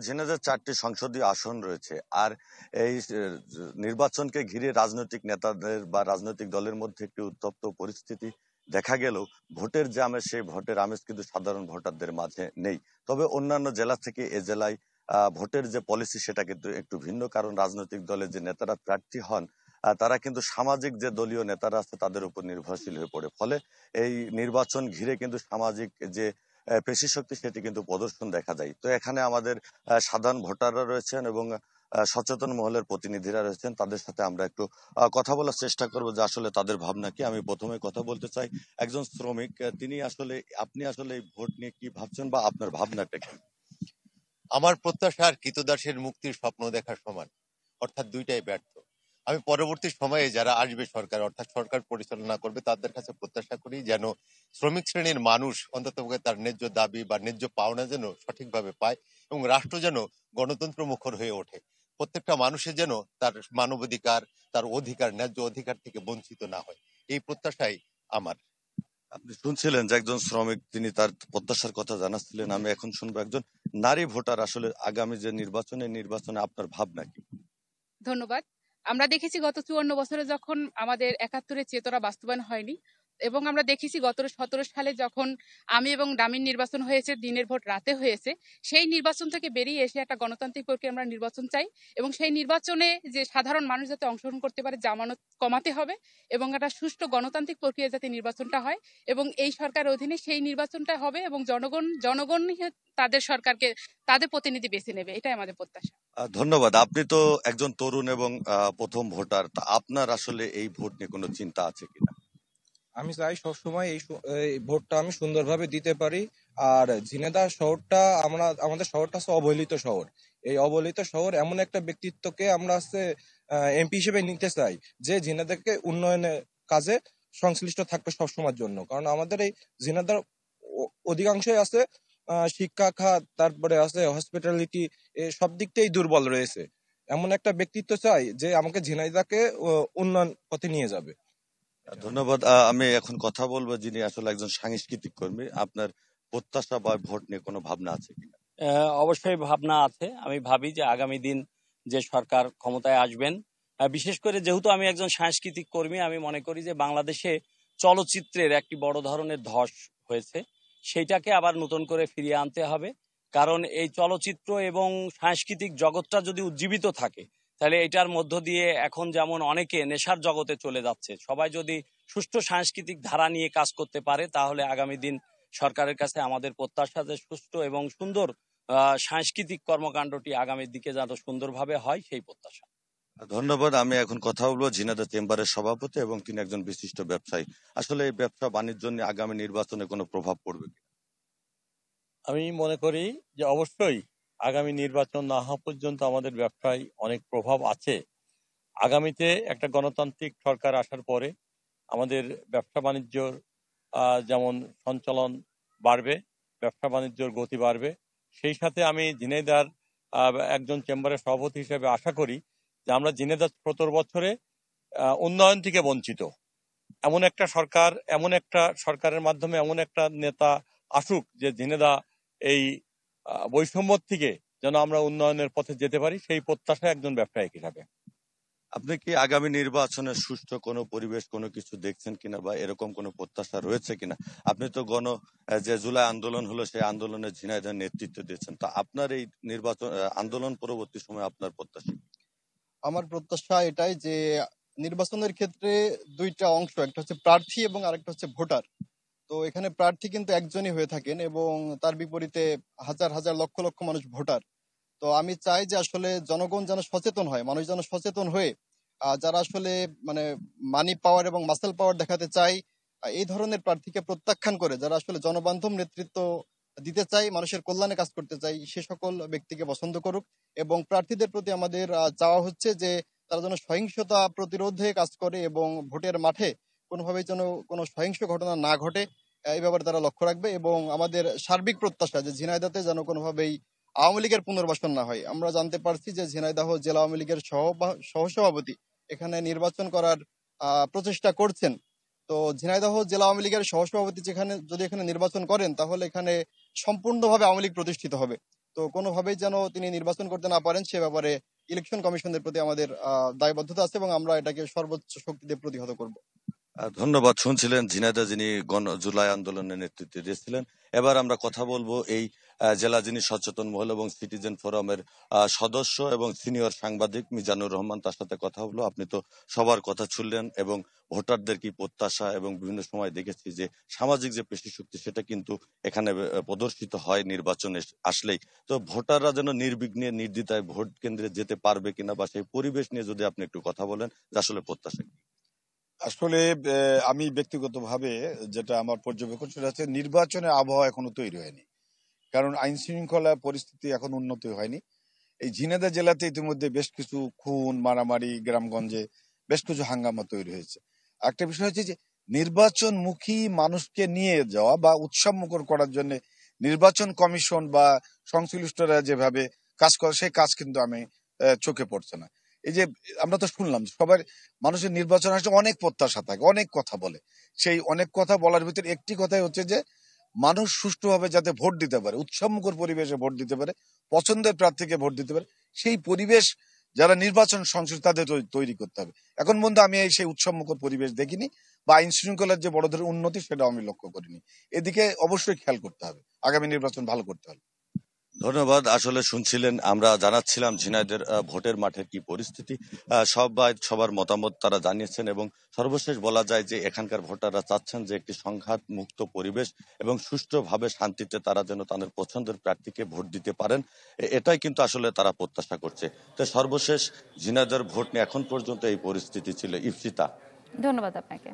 ঝিনাইদহের 4টি সংসদীয় আসন রয়েছে। আর এই নির্বাচনকে ঘিরে রাজনৈতিক নেতাদের বা রাজনৈতিক দলের মধ্যে একটি উত্তপ্ত পরিস্থিতি দেখা গেলেও ভোটের যে আমেজ, সেই ভোটের আমেজ কিন্তু সাধারণ ভোটারদের মাঝে নেই। তবে অন্যান্য জেলা থেকে এ জেলায় ভোটের যে পলিসি সেটা কিন্তু একটু ভিন্ন। কারণ রাজনৈতিক দলের যে নেতারা প্রার্থী হন তারা কিন্তু সামাজিক যে দলীয় নেতারা আছে তাদের উপর নির্ভরশীল হয়ে পড়ে। ফলে এই নির্বাচন ঘিরে কিন্তু সামাজিক যে পেশি শক্তি সেটি কিন্তু প্রদর্শন দেখা যায়। তো এখানে আমাদের সাধারণ ভোটাররা রয়েছেন এবং সচেতন মহলের প্রতিনিধিরা রয়েছেন। তাদের সাথে আমরা একটু কথা বলার চেষ্টা করব যে আসলে তাদের ভাবনা কি। আমি প্রথমে কথা বলতে চাই একজন শ্রমিক, তিনি আসলে, আপনি আসলে এই ভোট নিয়ে কি ভাবছেন বা আপনার ভাবনাটা কি? আমার প্রত্যাশা আর কৃতদাসের মুক্তির স্বপ্ন দেখার সমান, অর্থাৎ দুইটাই ব্যর্থ। আমি পরবর্তী সময়ে যারা আসবে সরকার, অর্থাৎ সরকার পরিচালনা করবে, তাদের কাছে প্রত্যাশা করি যেন শ্রমিক শ্রেণীর মানুষ অন্তত তার ন্যায্য দাবি বা ন্যায্য পাওনা যেন সঠিকভাবে পায় এবং রাষ্ট্র যেন গণতন্ত্র মুখর হয়ে ওঠে। প্রত্যেকটা মানুষের যেন তার মানবাধিকার, তার অধিকার, ন্যায্য অধিকার থেকে বঞ্চিত না হয়, এই প্রত্যাশাই আমার। আপনি শুনছিলেন যে একজন শ্রমিক তিনি তার প্রত্যাশার কথা জানাচ্ছিলেন। আমি এখন শুনবো একজন নারী ভোটার, আসলে আগামী যে নির্বাচনে আপনার ভাবনা কি? ধন্যবাদ। আমরা দেখেছি গত ৫৪ বছরে যখন আমাদের ৭১-এর চেতনা বাস্তবায়ন হয়নি, এবং আমরা দেখেছি গত ১৭ সালে যখন আমি এবং ডামির নির্বাচন হয়েছে, দিনের ভোট রাতে হয়েছে। সেই নির্বাচন থেকে বেরিয়ে এসে একটা গণতান্ত্রিক প্রক্রিয়া আমরা নির্বাচন চাই, এবং সেই নির্বাচনে যে সাধারণ মানুষ যাতে অংশগ্রহণ করতে পারে, জামানত কমাতে হবে, এবং একটা সুষ্ঠু গণতান্ত্রিক প্রক্রিয়া যাতে নির্বাচনটা হয়, এবং এই সরকারের অধীনে সেই নির্বাচনটা হবে এবং জনগণ তাদের সরকারকে, তাদের প্রতিনিধি বেছে নেবে। এটাই আমাদের প্রত্যাশা। ধন্যবাদ। আপনি তো একজন তরুণ এবং প্রথম ভোটার, তা আপনার আসলে এই ভোট নিয়ে কোনো চিন্তা আছে কিনা? আমি চাই সবসময় এই ভোটটা আমি সুন্দরভাবে দিতে পারি। আর ঝিনাইদহ শহরটা, আমাদের শহরটা হচ্ছে অবহেলিত শহর। এই অবহেলিত শহর এমন একটা ব্যক্তিত্বকে আমরা এমপি হিসেবে নিতে চাই, যে ঝিনাইদহকে উন্নয়নের কাজে সংশ্লিষ্ট থাকবে সবসময়ের জন্য। কারণ আমাদের এই ঝিনাইদহ অধিকাংশই আছে শিক্ষা খাত, তারপরে আছে হসপিটালিটি, সব দিক থেকেই দুর্বল রয়েছে। এমন একটা ব্যক্তিত্ব চাই যে আমাকে ঝিনাইদহকে উন্নয়ন পথে নিয়ে যাবে। ধন্যবাদ। আমি এখন কথা বলবো যিনি আসলে একজন সাংস্কৃতিক কর্মী। আপনার প্রত্যাশা বা ভোট নিয়ে কোনো ভাবনা আছে কিনা? অবশ্যই ভাবনা আছে। আমি ভাবি যে আগামী দিন যে সরকার ক্ষমতায় আসবেন, বিশেষ করে যেহেতু আমি একজন সাংস্কৃতিক কর্মী, আমি মনে করি যে বাংলাদেশে চলচ্চিত্রের একটি বড় ধরনের ধস হয়েছে, সেইটাকে আবার নতুন করে ফিরিয়ে আনতে হবে। কারণ এই চলচ্চিত্র এবং সাংস্কৃতিক জগৎটা যদি উজ্জীবিত থাকে, তাহলে এটার মধ্য দিয়ে এখন যেমন অনেকে নেশার জগতে চলে যাচ্ছে, সবাই যদি সুষ্ঠু সাংস্কৃতিক ধারা নিয়ে কাজ করতে পারে, তাহলে আগামী দিন সরকারের কাছে আমাদের প্রত্যাশা যে সুষ্ঠু এবং সুন্দর সাংস্কৃতিক কর্মকাণ্ডটি আগামীর দিকে যাতে সুন্দরভাবে হয়, সেই প্রত্যাশা। ধন্যবাদ। আমি এখন কথা বলবো ঝিনাইদহ চেম্বারের সভাপতি এবং তিনি একজন বিশিষ্ট ব্যবসায়ী। আসলে এই ব্যবসা বাণিজ্য নিয়ে আগামী নির্বাচনে কোনো প্রভাব পড়বে কি? আমি মনে করি যে অবশ্যই আগামী নির্বাচন না হওয়া পর্যন্ত আমাদের ব্যবসায় অনেক প্রভাব আছে। আগামীতে একটা গণতান্ত্রিক সরকার আসার পরে আমাদের ব্যবসা বাণিজ্যর যেমন সঞ্চালন বাড়বে, ব্যবসা বাণিজ্যর গতি বাড়বে। সেই সাথে আমি ঝিনাইদহর একজন চেম্বারের সভাপতি হিসেবে আশা করি যে আমরা ঝিনাইদহ ৭০ বছরে উন্নয়ন থেকে বঞ্চিত, এমন একটা সরকারের মাধ্যমে এমন একটা নেতা আসুক যে ঝিনাইদহ এই বৈষম্য থেকে যেন আমরা উন্নয়নের পথে যেতে পারি, সেই প্রত্যাশা একজন ব্যবসায়িক হিসাবে। আপনি কি আগামী নির্বাচনে সুষ্ঠু কোনো পরিবেশ কোনো কিছু দেখছেন কিনা বা এরকম কোনো প্রত্যাশা রয়েছে কিনা? আপনি তো যে জুলাই আন্দোলন হলো সেই আন্দোলনে ঝিনাইদহ নেতৃত্ব দিয়েছেন, তো আপনার এই নির্বাচন আন্দোলন পরবর্তী সময় আপনার প্রত্যাশা? আমার প্রত্যাশা এটাই যে নির্বাচনের ক্ষেত্রে দুইটা অংশ, একটা হচ্ছে প্রার্থী এবং আরেকটা হচ্ছে ভোটার। তো এখানে প্রার্থী কিন্তু একজনই হয়ে থাকেন এবং তার বিপরীতে হাজার হাজার লক্ষ লক্ষ মানুষ ভোটার। তো আমি চাই যে আসলে জনগণ যেন সচেতন হয়, মানুষ যেন সচেতন হয়ে যারা আসলে মানে মানি পাওয়ার এবং মাসেল পাওয়ার দেখাতে চাই, এই ধরনের প্রার্থীকে প্রত্যাখ্যান করে যারা আসলে জনবান্ধব নেতৃত্ব দিতে চাই, মানুষের কল্যাণে কাজ করতে চাই, সে সকল ব্যক্তিকে পছন্দ করুক। এবং প্রার্থীদের প্রতি আমাদের চাওয়া হচ্ছে যে তারা যেন সহিংসতা প্রতিরোধে কাজ করে এবং ভোটের মাঠে কোনোভাবেই যেন কোনো সহিংস ঘটনা না ঘটে, এই ব্যাপারে তারা লক্ষ্য রাখবে। এবং আমাদের সার্বিক প্রত্যাশা যে ঝিনাইদহতে যেন কোনোভাবেই আওয়ামী লীগের পুনর্বাসন না হয়। আমরা জানতে পারছি যে ঝিনাইদহ জেলা আওয়ামী লীগের সহসভাপতি এখানে নির্বাচন করার প্রচেষ্টা করছেন। তো ঝিনাইদহ জেলা আওয়ামী লীগের সহসভাপতি যদি এখানে নির্বাচন করেন, তাহলে এখানে সম্পূর্ণভাবে আওয়ামী লীগ প্রতিষ্ঠিত হবে। তো তো কোনোভাবেই যেন তিনি নির্বাচন করতে না পারেন সে ব্যাপারে ইলেকশন কমিশনের প্রতি আমাদের দায়বদ্ধতা আছে এবং আমরা এটাকে সর্বোচ্চ শক্তি দিয়ে প্রতিহত করব। ধন্যবাদ। শুনছিলেন ঝিনাইদহ, যিনি জুলাই আন্দোলনের নেতৃত্ব দিয়েছিলেন। এবার আমরা কথা বলবো এই জেলা যিনি সচেতন মহল এবং সিটিজেন ফোরামের সদস্য এবং সিনিয়র সাংবাদিক মিজানুর রহমান, তার সাথে কথা হলো। আপনি তো সবার কথা শুনলেন এবং ভোটারদের কি প্রত্যাশা এবং বিভিন্ন সময় দেখেছি যে সামাজিক যে পেশি শক্তি সেটা কিন্তু এখানে প্রদর্শিত হয় নির্বাচনে আসলেই। তো ভোটাররা যেন নির্বিঘ্নে নির্দ্বিধায় ভোট কেন্দ্রে যেতে পারবে কিনা বা সেই পরিবেশ নিয়ে যদি আপনি একটু কথা বলেন যে আসলে প্রত্যাশা কি? আসলে আমি ব্যক্তিগতভাবে যেটা আমার পর্যবেক্ষণ সেটা হচ্ছে নির্বাচনের আবহাওয়া এখনো তৈরি হয়নি, কারণ আইন শৃঙ্খলা পরিস্থিতি এখন উন্নতি হয়নি। এই ঝিনাইদহ জেলাতে ইতিমধ্যে বেশ কিছু খুন, মারামারি, গ্রামগঞ্জে বেশ কিছু হাঙ্গামা তৈরি হয়েছে। একটা বিষয় হচ্ছে যে নির্বাচনমুখী মানুষকে নিয়ে যাওয়া বা উৎসবমুখর করার জন্য নির্বাচন কমিশন বা সংশ্লিষ্টরা যেভাবে কাজ করে সেই কাজ কিন্তু আমি চোখে পড়ছে না। এই যে আমরা তো শুনলাম সবার মানুষের নির্বাচন আসলে অনেক প্রত্যাশা থাকে, অনেক কথা বলে। সেই অনেক কথা বলার ভিতরে একটি কথাই হচ্ছে যে মানুষ সুষ্ঠুভাবে যাতে ভোট দিতে পারে, উৎসবমুখর পরিবেশে ভোট দিতে পারে, পছন্দের প্রার্থীকে ভোট দিতে পারে, সেই পরিবেশ যারা নির্বাচন সংশ্লিষ্ট তাদের তৈরি করতে হবে। এখন পর্যন্ত আমি সেই উৎসবমুখর পরিবেশ দেখিনি বা আইন শৃঙ্খলার যে বড় ধরনের উন্নতি সেটাও আমি লক্ষ্য করিনি। এদিকে অবশ্যই খেয়াল করতে হবে, আগামী নির্বাচন ভালো করতে হবে। ধন্যবাদ। আসলে শুনছিলেন, আমরা জানাচ্ছিলাম ঝিনাইদের ভোটের মাঠের কি পরিস্থিতি। সবার মতামত তারা জানিয়েছেন এবং সর্বশেষ বলা যায় যে এখানকার ভোটাররা চাচ্ছেন যে একটি সংঘাত মুক্ত পরিবেশ এবং সুষ্ঠুভাবে শান্তিতে তারা যেন তাদের পছন্দের প্রার্থীকে ভোট দিতে পারেন, এটাই কিন্তু আসলে তারা প্রত্যাশা করছে। তো সর্বশেষ ঝিনাইদের ভোট নিয়ে এখন পর্যন্ত এই পরিস্থিতি ছিল। ইপসিতা, ধন্যবাদ আপনাকে।